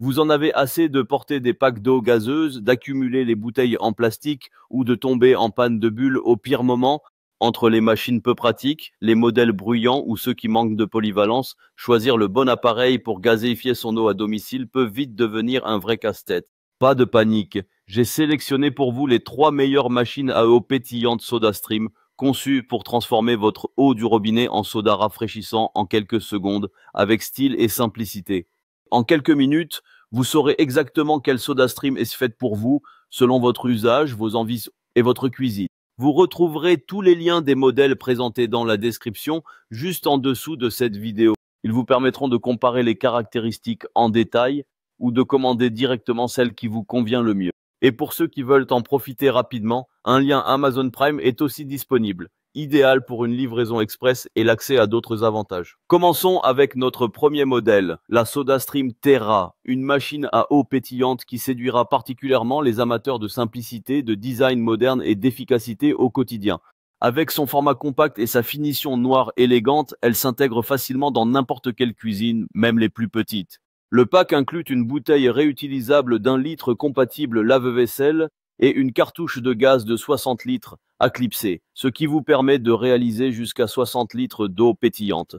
Vous en avez assez de porter des packs d'eau gazeuse, d'accumuler les bouteilles en plastique ou de tomber en panne de bulles au pire moment. Entre les machines peu pratiques, les modèles bruyants ou ceux qui manquent de polyvalence, choisir le bon appareil pour gazéifier son eau à domicile peut vite devenir un vrai casse-tête. Pas de panique, j'ai sélectionné pour vous les 3 meilleures machines à eau pétillante SodaStream, conçues pour transformer votre eau du robinet en soda rafraîchissant en quelques secondes, avec style et simplicité. En quelques minutes, vous saurez exactement quelle SodaStream est faite pour vous, selon votre usage, vos envies et votre cuisine. Vous retrouverez tous les liens des modèles présentés dans la description, juste en dessous de cette vidéo. Ils vous permettront de comparer les caractéristiques en détail ou de commander directement celle qui vous convient le mieux. Et pour ceux qui veulent en profiter rapidement, un lien Amazon Prime est aussi disponible, idéal pour une livraison express et l'accès à d'autres avantages. Commençons avec notre premier modèle, la SodaStream Terra, une machine à eau pétillante qui séduira particulièrement les amateurs de simplicité, de design moderne et d'efficacité au quotidien. Avec son format compact et sa finition noire élégante, elle s'intègre facilement dans n'importe quelle cuisine, même les plus petites. Le pack inclut une bouteille réutilisable d'1 litre compatible lave-vaisselle et une cartouche de gaz de 60 litres à clipser, ce qui vous permet de réaliser jusqu'à 60 litres d'eau pétillante.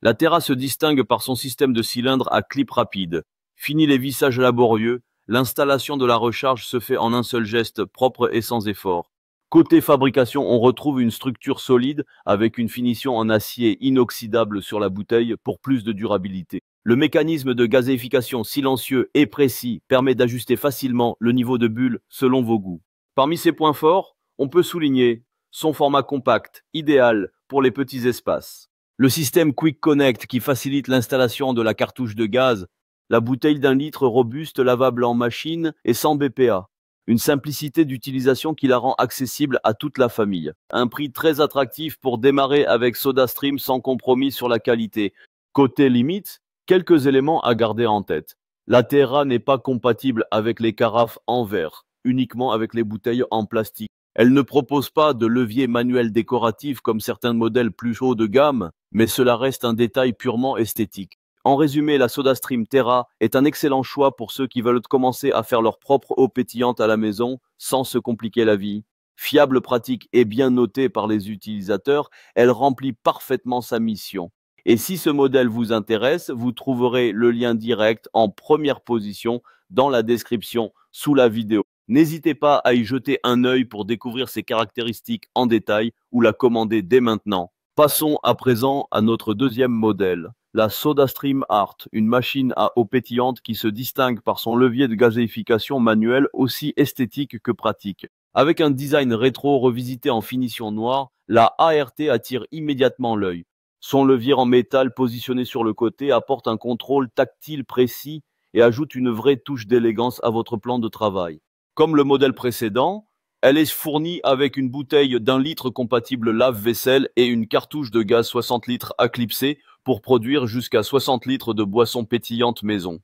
La Terra se distingue par son système de cylindres à clip rapide. Fini les vissages laborieux, l'installation de la recharge se fait en un seul geste propre et sans effort. Côté fabrication, on retrouve une structure solide avec une finition en acier inoxydable sur la bouteille pour plus de durabilité. Le mécanisme de gazéification silencieux et précis permet d'ajuster facilement le niveau de bulle selon vos goûts. Parmi ses points forts, on peut souligner son format compact, idéal pour les petits espaces. Le système Quick Connect qui facilite l'installation de la cartouche de gaz, la bouteille d'1 litre robuste lavable en machine et sans BPA. Une simplicité d'utilisation qui la rend accessible à toute la famille. Un prix très attractif pour démarrer avec SodaStream sans compromis sur la qualité. Côté limite, quelques éléments à garder en tête. La Terra n'est pas compatible avec les carafes en verre, uniquement avec les bouteilles en plastique. Elle ne propose pas de levier manuel décoratif comme certains modèles plus haut de gamme, mais cela reste un détail purement esthétique. En résumé, la SodaStream Terra est un excellent choix pour ceux qui veulent commencer à faire leur propre eau pétillante à la maison sans se compliquer la vie. Fiable, pratique et bien notée par les utilisateurs, elle remplit parfaitement sa mission. Et si ce modèle vous intéresse, vous trouverez le lien direct en première position dans la description sous la vidéo. N'hésitez pas à y jeter un œil pour découvrir ses caractéristiques en détail ou la commander dès maintenant. Passons à présent à notre deuxième modèle, la SodaStream Art, une machine à eau pétillante qui se distingue par son levier de gazéification manuel aussi esthétique que pratique. Avec un design rétro revisité en finition noire, la ART attire immédiatement l'œil. Son levier en métal positionné sur le côté apporte un contrôle tactile précis et ajoute une vraie touche d'élégance à votre plan de travail. Comme le modèle précédent, elle est fournie avec une bouteille d'1 litre compatible lave-vaisselle et une cartouche de gaz 60 litres à clipser pour produire jusqu'à 60 litres de boissons pétillantes maison.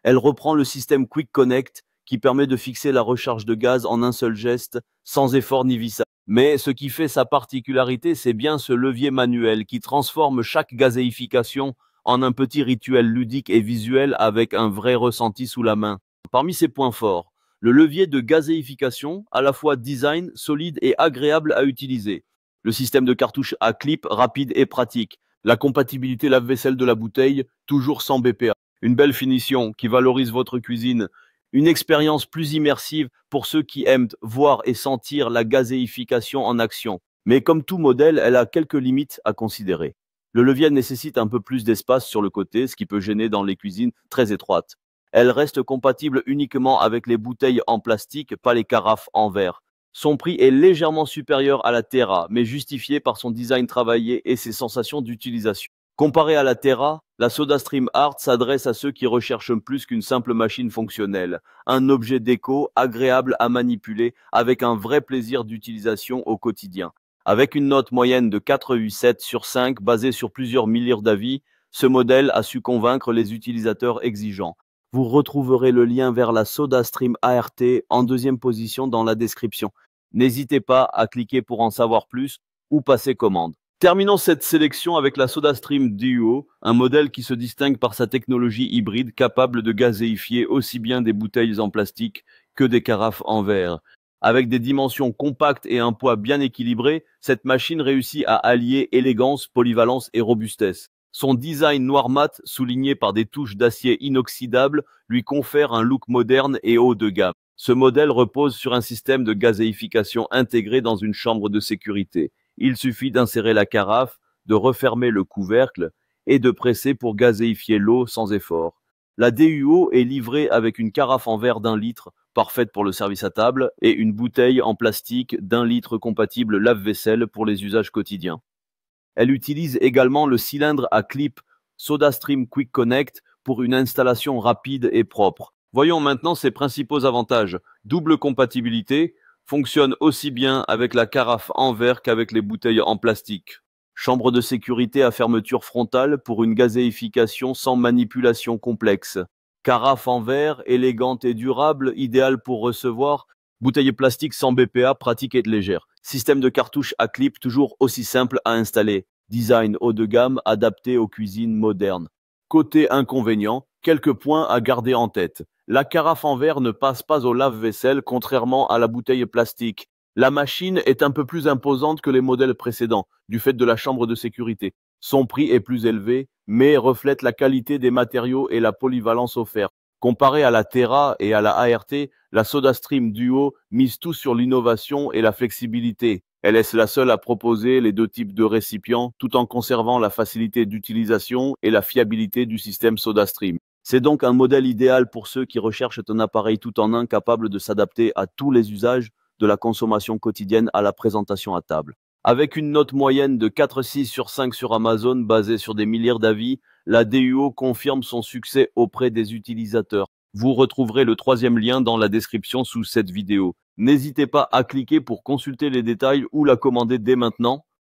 Elle reprend le système Quick Connect qui permet de fixer la recharge de gaz en un seul geste, sans effort ni vissage. Mais ce qui fait sa particularité, c'est bien ce levier manuel qui transforme chaque gazéification en un petit rituel ludique et visuel avec un vrai ressenti sous la main. Parmi ses points forts, le levier de gazéification, à la fois design, solide et agréable à utiliser. Le système de cartouche à clip, rapide et pratique. La compatibilité lave-vaisselle de la bouteille, toujours sans BPA. Une belle finition qui valorise votre cuisine. Une expérience plus immersive pour ceux qui aiment voir et sentir la gazéification en action. Mais comme tout modèle, elle a quelques limites à considérer. Le levier nécessite un peu plus d'espace sur le côté, ce qui peut gêner dans les cuisines très étroites. Elle reste compatible uniquement avec les bouteilles en plastique, pas les carafes en verre. Son prix est légèrement supérieur à la Terra, mais justifié par son design travaillé et ses sensations d'utilisation. Comparé à la Terra, la SodaStream Art s'adresse à ceux qui recherchent plus qu'une simple machine fonctionnelle, un objet déco agréable à manipuler avec un vrai plaisir d'utilisation au quotidien. Avec une note moyenne de 4,7 sur 5 basée sur plusieurs milliers d'avis, ce modèle a su convaincre les utilisateurs exigeants. Vous retrouverez le lien vers la SodaStream ART en deuxième position dans la description. N'hésitez pas à cliquer pour en savoir plus ou passer commande. Terminons cette sélection avec la SodaStream Duo, un modèle qui se distingue par sa technologie hybride capable de gazéifier aussi bien des bouteilles en plastique que des carafes en verre. Avec des dimensions compactes et un poids bien équilibré, cette machine réussit à allier élégance, polyvalence et robustesse. Son design noir mat, souligné par des touches d'acier inoxydable, lui confère un look moderne et haut de gamme. Ce modèle repose sur un système de gazéification intégré dans une chambre de sécurité. Il suffit d'insérer la carafe, de refermer le couvercle et de presser pour gazéifier l'eau sans effort. La DUO est livrée avec une carafe en verre d'1 litre, parfaite pour le service à table, et une bouteille en plastique d'1 litre compatible lave-vaisselle pour les usages quotidiens. Elle utilise également le cylindre à clip SodaStream Quick Connect pour une installation rapide et propre. Voyons maintenant ses principaux avantages. Double compatibilité, fonctionne aussi bien avec la carafe en verre qu'avec les bouteilles en plastique. Chambre de sécurité à fermeture frontale pour une gazéification sans manipulation complexe. Carafe en verre, élégante et durable, idéale pour recevoir. Bouteille plastique sans BPA, pratique et légère. Système de cartouche à clip toujours aussi simple à installer. Design haut de gamme adapté aux cuisines modernes. Côté inconvénient, quelques points à garder en tête. La carafe en verre ne passe pas au lave-vaisselle contrairement à la bouteille plastique. La machine est un peu plus imposante que les modèles précédents, du fait de la chambre de sécurité. Son prix est plus élevé, mais reflète la qualité des matériaux et la polyvalence offerte. Comparé à la Terra et à la ART, la SodaStream Duo mise tout sur l'innovation et la flexibilité. Elle est la seule à proposer les deux types de récipients, tout en conservant la facilité d'utilisation et la fiabilité du système SodaStream. C'est donc un modèle idéal pour ceux qui recherchent un appareil tout en un capable de s'adapter à tous les usages, de la consommation quotidienne à la présentation à table. Avec une note moyenne de 4,6 sur 5 sur Amazon basée sur des milliards d'avis, la DUO confirme son succès auprès des utilisateurs. Vous retrouverez le 3e lien dans la description sous cette vidéo. N'hésitez pas à cliquer pour consulter les détails ou la commander dès maintenant.